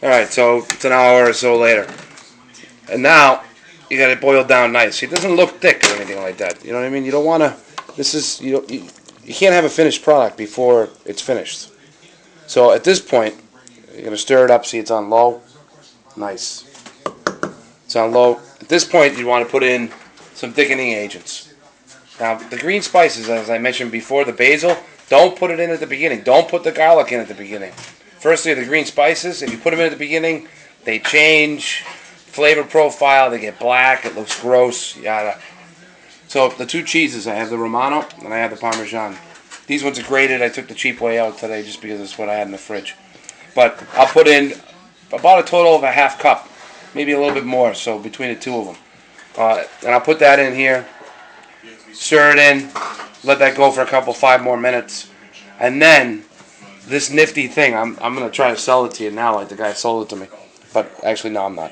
Alright, so it's an hour or so later. And now, you got it boiled down nice. It doesn't look thick or anything like that. You know what I mean? You don't want to, you can't have a finished product before it's finished. So at this point, you're going to stir it up, see it's on low. Nice. It's on low. At this point, you want to put in some thickening agents. Now, the green spices, as I mentioned before, the basil, don't put it in at the beginning. Don't put the garlic in at the beginning. Firstly, the green spices, if you put them in at the beginning, they change flavor profile, they get black, it looks gross, yada. So the two cheeses, I have the Romano and I have the Parmesan. These ones are grated. I took the cheap way out today just because it's what I had in the fridge. But I'll put in about a total of a half cup, maybe a little bit more, so between the two of them. And I'll put that in here, stir it in, let that go for a couple, 5 more minutes. And then, this nifty thing, I'm going to try to sell it to you now like the guy sold it to me. But actually, no, I'm not.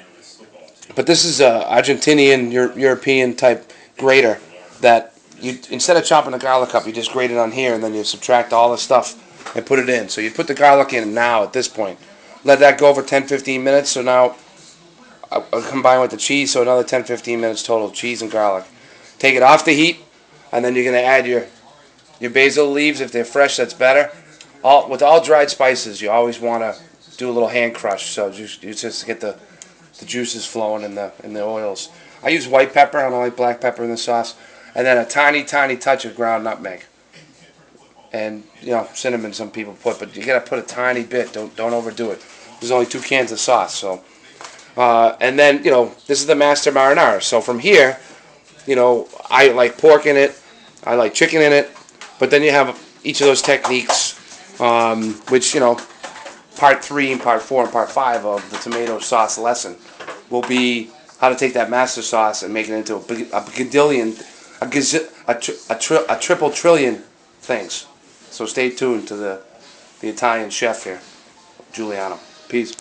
But this is a Argentinian, European type grater that you, instead of chopping the garlic up, you just grate it on here and then you subtract all the stuff and put it in. So you put the garlic in now at this point. Let that go for 10-15 minutes. So now I'll combine with the cheese, so another 10-15 minutes total, cheese and garlic. Take it off the heat, and then you're going to add your basil leaves. If they're fresh, that's better. With all dried spices, you always want to do a little hand crush, so you just get the juices flowing in the oils. I use white pepper. I don't like black pepper in the sauce. And then a tiny, tiny touch of ground nutmeg. And, cinnamon some people put, but you got to put a tiny bit. Don't overdo it. There's only 2 cans of sauce, so. And then, this is the master marinara. So from here, I like pork in it. I like chicken in it. But then you have each of those techniques, which, part 3 and part 4 and part 5 of the tomato sauce lesson will be how to take that master sauce and make it into a triple trillion things. So stay tuned to the Italian chef here, Giuliano. Peace.